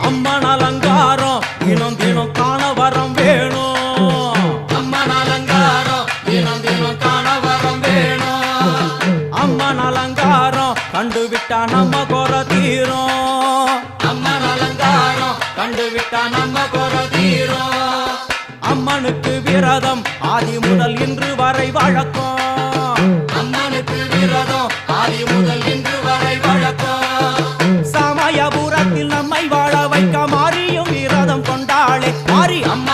அம்மன் அலங்காரம் தினம் தினம் காண வரம் வேணும். அம்மன் அலங்காரம் தினம் தினம் காண வரம் வேணும். அம்மன் அலங்காரம் கண்டுவிட்டா நம்ம குறை தீரும். அம்மன் அலங்காரம் கண்டுவிட்டா நம்ம குறை தீரும். அம்மனுக்கு விரதம் ஆதி முதல் இன்று வரை வழக்கம். அம்மனுக்கு விரதம் ஆதி முதல் இன்று வரை வழக்கம். சமயபுரத்தில் நம்மை வாழ வைக்க மாறியும் விரதம் கொண்டாளே மாறி அம்மா